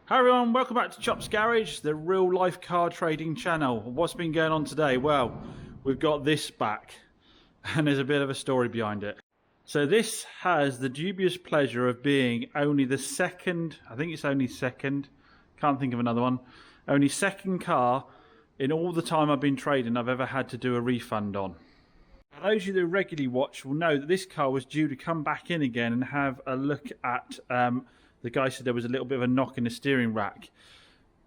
Hi everyone, welcome back to Chop's Garage, the real life car trading channel. What's been going on today? Well, we've got this back and there's a bit of a story behind it. So this has the dubious pleasure of being only the second, I think it's only second, can't think of another one, only second car in all the time I've been trading I've ever had to do a refund on. Now, those of you that regularly watch will know that this car was due to come back in again and have a look at the guy said there was a little bit of a knock in the steering rack.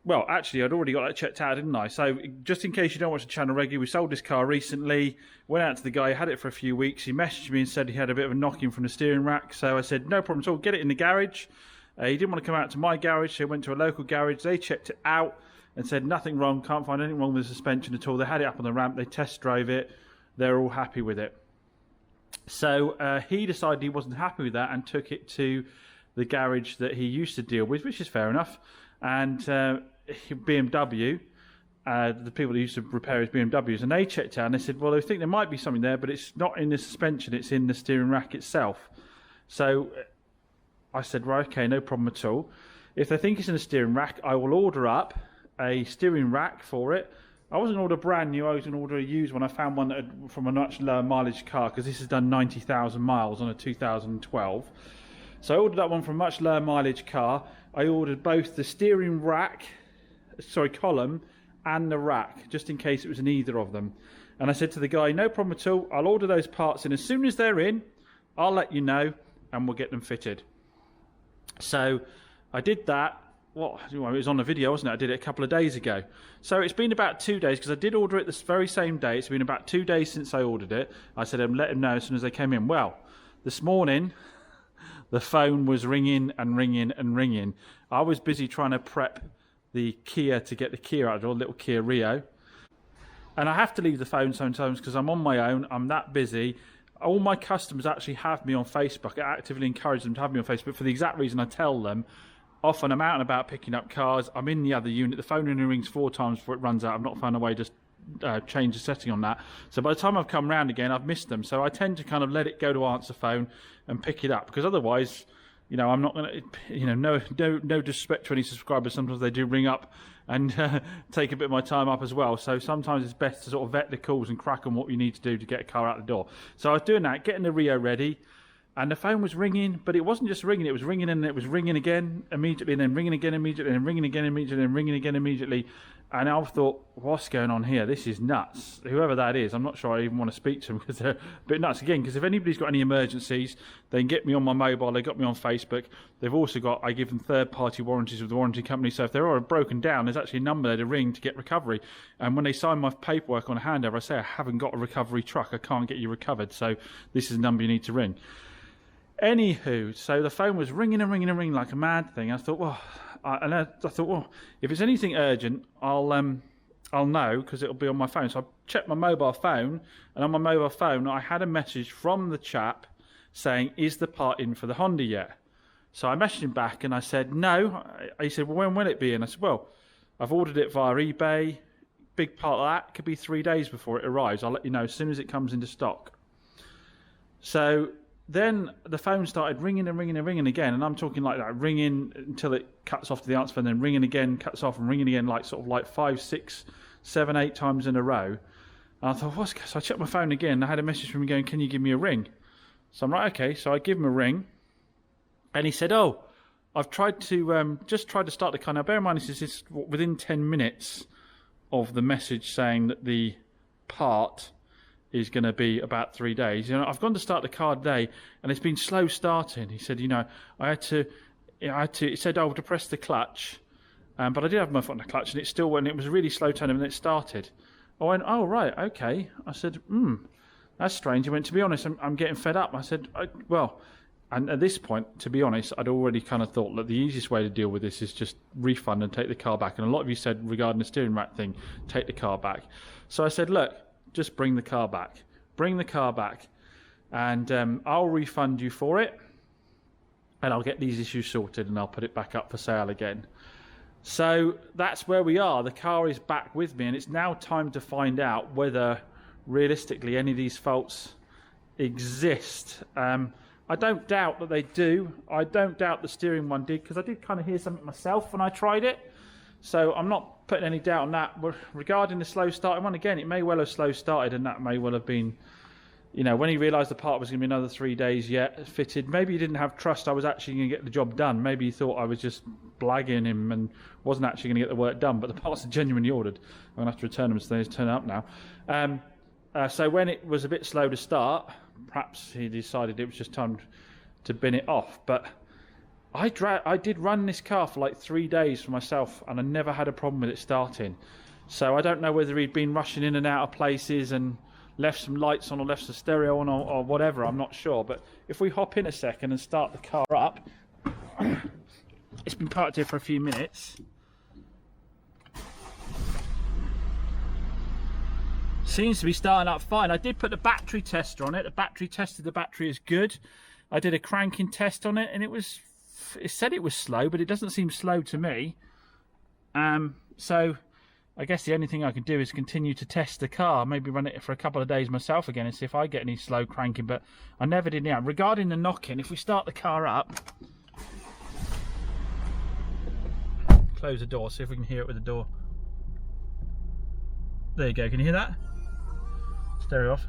Well, actually, I'd already got that checked out, didn't I? So, just in case you don't watch the channel regularly, we sold this car recently. Went out to the guy, had it for a few weeks. He messaged me and said he had a bit of a knocking from the steering rack. So I said, no problem at all, get it in the garage. He didn't want to come out to my garage, so he went to a local garage. They checked it out and said nothing wrong, can't find anything wrong with the suspension at all. They had it up on the ramp, they test drove it. They're all happy with it. So he decided he wasn't happy with that and took it to the garage that he used to deal with, which is fair enough. And BMW, the people who used to repair his BMWs, and they checked out and they said, well, they think there might be something there, but it's not in the suspension, it's in the steering rack itself. So I said, right, okay, no problem at all. If they think it's in the steering rack, I will order up a steering rack for it. I wasn't going to order brand new, I was going to order a used one. I found one from a much lower mileage car because this has done 90,000 miles on a 2012. So I ordered that one from a much lower mileage car. I ordered both the steering rack, column, and the rack, just in case it was in either of them. And I said to the guy, no problem at all, I'll order those parts in. As soon as they're in, I'll let you know, and we'll get them fitted. So I did that. Well, it was on a video, wasn't it? I did it a couple of days ago. So it's been about 2 days, because I did order it this very same day. It's been about 2 days since I ordered it. I said I'd let him know as soon as they came in. Well, this morning, the phone was ringing and ringing and ringing. I was busy trying to prep the Kia to get the Kia out of the little Kia Rio. And I have to leave the phone sometimes because I'm on my own. I'm that busy. All my customers actually have me on Facebook. I actively encourage them to have me on Facebook for the exact reason I tell them. Often I'm out and about picking up cars. I'm in the other unit. The phone only rings 4 times before it runs out. I've not found a way to change the setting on that. So by the time I've come round again, I've missed them. So I tend to kind of let it go to answer phone and pick it up, because otherwise, you know, I'm not going to, you know, no disrespect to any subscribers. Sometimes they do ring up and take a bit of my time up as well. So sometimes it's best to sort of vet the calls and crack on what you need to do to get a car out the door. So I was doing that, getting the Rio ready. And the phone was ringing, but it wasn't just ringing, it was ringing and it was ringing again immediately, and then ringing again immediately, and ringing again immediately, and ringing again immediately. And I thought, what's going on here? This is nuts. Whoever that is, I'm not sure I even want to speak to them, because they're a bit nuts. Again, because if anybody's got any emergencies, they can get me on my mobile, they got me on Facebook. They've also got, I give them third-party warranties with the warranty company, so if they're already broken down, there's actually a number there to ring to get recovery. And when they sign my paperwork on a handover, I say, I haven't got a recovery truck, I can't get you recovered, so this is the number you need to ring. Anywho, so the phone was ringing and ringing and ringing like a mad thing. I thought, well, I thought, well, if it's anything urgent, I'll know, because it'll be on my phone. So I checked my mobile phone, and on my mobile phone, I had a message from the chap saying, "Is the part in for the Honda yet?" So I messaged him back, and I said, "No." He said, "Well, when will it be?" And I said, "Well, I've ordered it via eBay. Big part of that could be 3 days before it arrives. I'll let you know as soon as it comes into stock." So then the phone started ringing and ringing and ringing again, and I'm talking like that, ringing until it cuts off to the answer phone, then ringing again, cuts off, and ringing again, like sort of like 5, 6, 7, 8 times in a row. And I thought, what's? So I checked my phone again, and I had a message from him going, "Can you give me a ring?" So I'm like, okay. So I give him a ring, and he said, "Oh, I've tried to just tried to start the car." Now bear in mind, this is within 10 minutes of the message saying that the part is going to be about 3 days. You know, I've gone to start the car today, and it's been slow starting. He said, you know, I had to. He said, "Oh, to press the clutch," but I did have my foot on the clutch, and it still went. It was really slow turning, and it started. I went, "Oh, right, okay." I said, "That's strange." He went, "To be honest, I'm getting fed up." I said, "Well," and at this point, to be honest, I'd already kind of thought that the easiest way to deal with this is just refund and take the car back. And a lot of you said regarding the steering rack thing, take the car back. So I said, look, just bring the car back. Bring the car back, and I'll refund you for it, and I'll get these issues sorted, and I'll put it back up for sale again. So that's where we are. The car is back with me, and it's now time to find out whether realistically any of these faults exist. I I don't doubt that they do. I don't doubt the steering one did, because I did kind of hear something myself when I tried it. So I'm not putting any doubt on that. But regarding the slow starting one, again, it may well have slow started, and that may well have been, you know, when he realised the part was going to be another 3 days yet fitted, maybe he didn't have trust I was actually going to get the job done. Maybe he thought I was just blagging him and wasn't actually going to get the work done. But the parts are genuinely ordered. I'm going to have to return them, so they turn up now. So when it was a bit slow to start, perhaps he decided it was just time to bin it off. But I did run this car for like 3 days for myself, and I never had a problem with it starting. So I don't know whether he'd been rushing in and out of places and left some lights on or left the stereo on or whatever, I'm not sure. But if we hop in a second and start the car up, it's been parked here for a few minutes. Seems to be starting up fine. I did put the battery tester on it. The battery tested the battery is good. I did a cranking test on it, and it said it was slow, but it doesn't seem slow to me. So I guess the only thing I can do is continue to test the car, maybe run it for a couple of days myself again and see if I get any slow cranking, but I never did now. Regarding the knocking, if we start the car up, close the door, see if we can hear it with the door. There you go, can you hear that? Stereo off.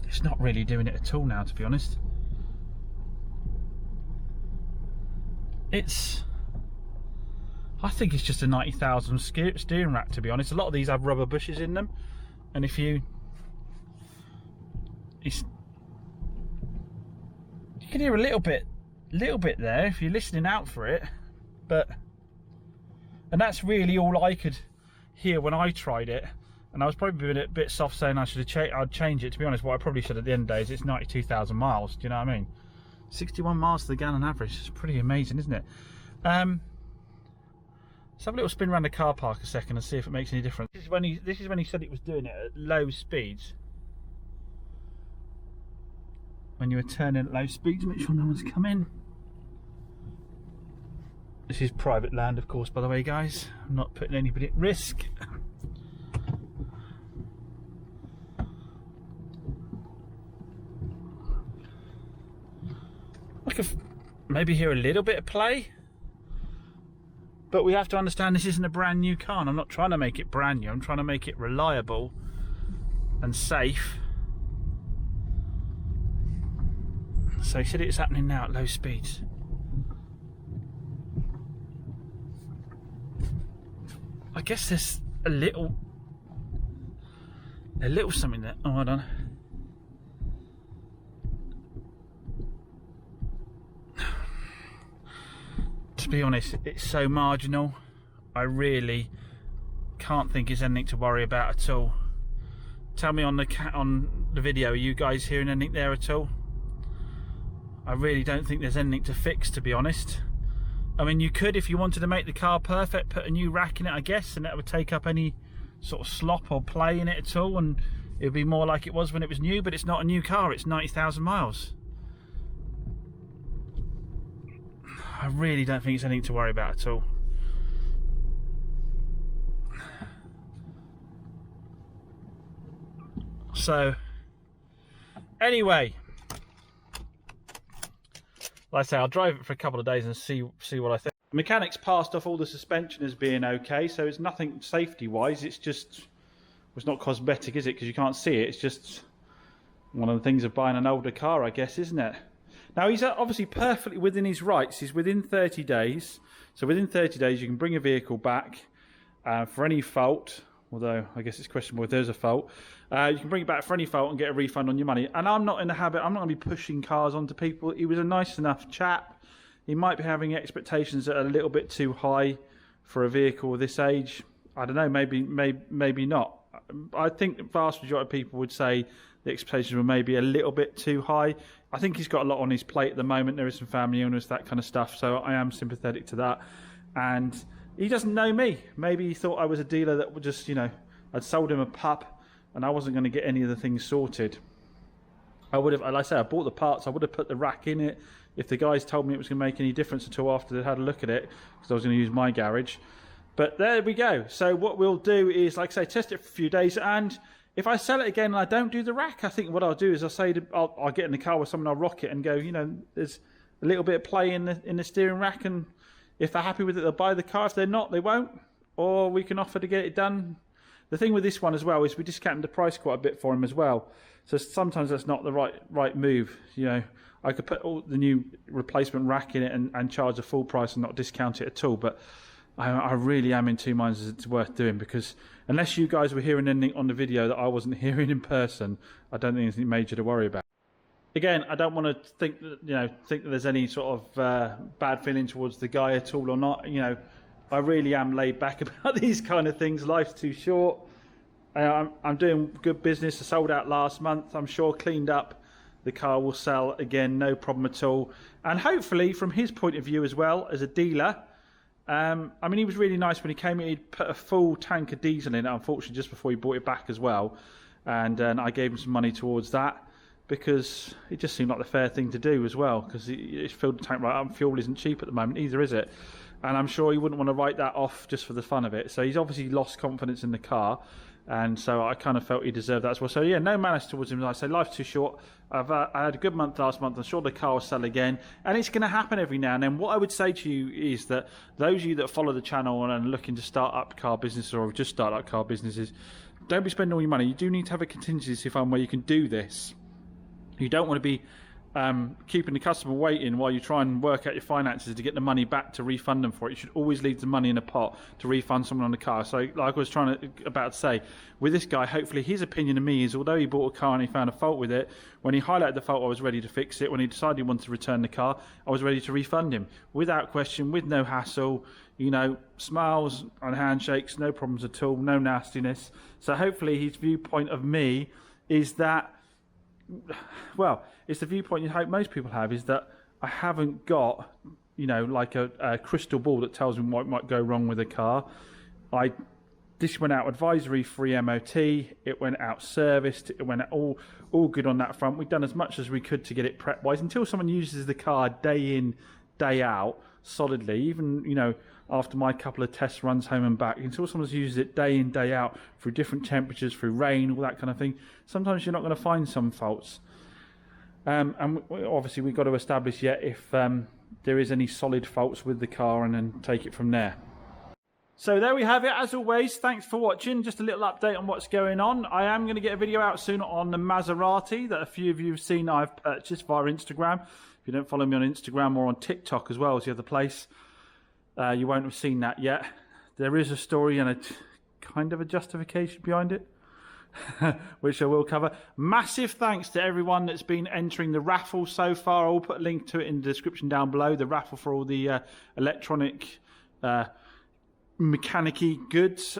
It's not really doing it at all now, to be honest. I think it's just a 90,000 steering rack, to be honest. A lot of these have rubber bushes in them, and if you can hear a little bit there if you're listening out for it, and that's really all I could hear when I tried it. And I was probably a bit soft saying I'd change it. To be honest, what I probably should at the end of the day is it's 92,000 miles. Do you know what I mean? 61 miles to the gallon average. It's pretty amazing, isn't it? Let's have a little spin around the car park a second and see if it makes any difference. This is when he said it was doing it at low speeds. When you were turning at low speeds, make sure no one's come in. This is private land, of course, by the way, guys. I'm not putting anybody at risk. I could maybe hear a little bit of play, but we have to understand this isn't a brand new car, and I'm not trying to make it brand new. I'm trying to make it reliable and safe. So he said it's happening now at low speeds. I guess there's a little something there. Oh, hold on. To be honest, it's so marginal. I really can't think it's anything to worry about at all. Tell me on the video, are you guys hearing anything there at all? I really don't think there's anything to fix, to be honest. I mean, you could, if you wanted to make the car perfect, put a new rack in it, I guess, and that would take up any sort of slop or play in it at all, and it would be more like it was when it was new. But it's not a new car, it's 90,000 miles. I really don't think it's anything to worry about at all. So, anyway, like I say, I'll drive it for a couple of days and see what I think. The mechanics passed off all the suspension as being okay, so it's nothing safety-wise. It's just, it's not cosmetic, is it? Because you can't see it. It's just one of the things of buying an older car, I guess, isn't it? Now, he's obviously perfectly within his rights. He's within 30 days. So within 30 days, you can bring a vehicle back for any fault. Although, I guess it's questionable if there's a fault. You can bring it back for any fault and get a refund on your money. And I'm not in the habit, I'm not going to be pushing cars onto people. He was a nice enough chap. He might be having expectations that are a little bit too high for a vehicle of this age. I don't know, maybe not. I think the vast majority of people would say the expectations were maybe a little bit too high. I think he's got a lot on his plate at the moment. There is some family illness, that kind of stuff. So I am sympathetic to that. And he doesn't know me. Maybe he thought I was a dealer that would just, you know, I'd sold him a pup and I wasn't going to get any of the things sorted. I would have, like I say, I bought the parts. I would have put the rack in it if the guys told me it was going to make any difference at all after they'd had a look at it, because I was going to use my garage. But there we go. So what we'll do is, like I say, test it for a few days, and if I sell it again and I don't do the rack, I think what I'll do is I'll get in the car with someone, I'll rock it and go, there's a little bit of play in the steering rack, and if they're happy with it, they'll buy the car. If they're not, they won't. Or we can offer to get it done. The thing with this one as well is we discounted the price quite a bit for him as well. So sometimes that's not the right move. I could put all the new replacement rack in it and charge the full price and not discount it at all. But I really am in two minds as it's worth doing, because unless you guys were hearing anything on the video that I wasn't hearing in person, I don't think anything major to worry about. Again, I don't want to think that there's any sort of bad feeling towards the guy at all or not. I really am laid back about these kind of things. Life's too short. I'm doing good business. I sold out last month. I'm sure cleaned up, the car will sell again, no problem at all. And hopefully, from his point of view as well, as a dealer, he was really nice when he came in. He'd put a full tank of diesel in it, unfortunately, just before he bought it back as well. And I gave him some money towards that, because it just seemed like the fair thing to do as well, because he filled the tank right up, and fuel isn't cheap at the moment either, is it? And I'm sure he wouldn't want to write that off just for the fun of it. So he's obviously lost confidence in the car, and so I kind of felt he deserved that as well. So yeah, no malice towards him. Like I say, life's too short. I had a good month last month. I'm sure the car will sell again, and it's going to happen every now and then. What I would say to you is that those of you that follow the channel and are looking to start up car business, or just start up car businesses, don't be spending all your money. You do need to have a contingency fund where you can do this. You don't want to be keeping the customer waiting while you try and work out your finances to get the money back to refund them for it. You should always leave the money in a pot to refund someone on the car. So like I was about to say, with this guy, hopefully his opinion of me is, although he bought a car and he found a fault with it, when he highlighted the fault, I was ready to fix it. When he decided he wanted to return the car, I was ready to refund him without question, with no hassle. Smiles and handshakes, no problems at all, no nastiness. So hopefully his viewpoint of me is that, well, it's the viewpoint you hope most people have, is that I haven't got, like a crystal ball that tells me what might go wrong with a car. This went out advisory, free MOT, it went out serviced, it went out all good on that front. We've done as much as we could to get it prep wise, until someone uses the car day in, day out, solidly, even, after my couple of test runs home and back, until someone's used it day in, day out, through different temperatures, through rain, all that kind of thing, sometimes you're not going to find some faults. And obviously we've got to establish yet if there is any solid faults with the car, and then take it from there. So there we have it. As always, thanks for watching. Just a little update on what's going on. I am going to get a video out soon on the Maserati that a few of you have seen I've purchased via Instagram. If you don't follow me on Instagram, or on TikTok as well as the other place, you won't have seen that yet. There is a story and a kind of a justification behind it, which I will cover. Massive thanks to everyone that's been entering the raffle so far. I'll put a link to it in the description down below. The raffle for all the electronic mechanic-y goods.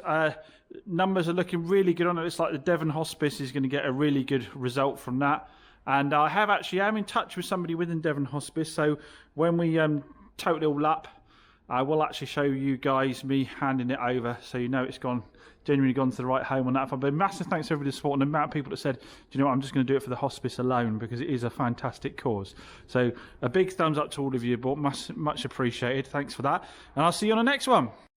Numbers are looking really good on it. It's like the Devon Hospice is going to get a really good result from that. And I am in touch with somebody within Devon Hospice. So when we total it all up, I will actually show you guys me handing it over, so it's genuinely gone to the right home on that. But massive thanks to everybody for support, and the amount of people that said, do you know what, I'm just going to do it for the hospice alone, because it is a fantastic cause. So a big thumbs up to all of you, but much appreciated. Thanks for that, and I'll see you on the next one.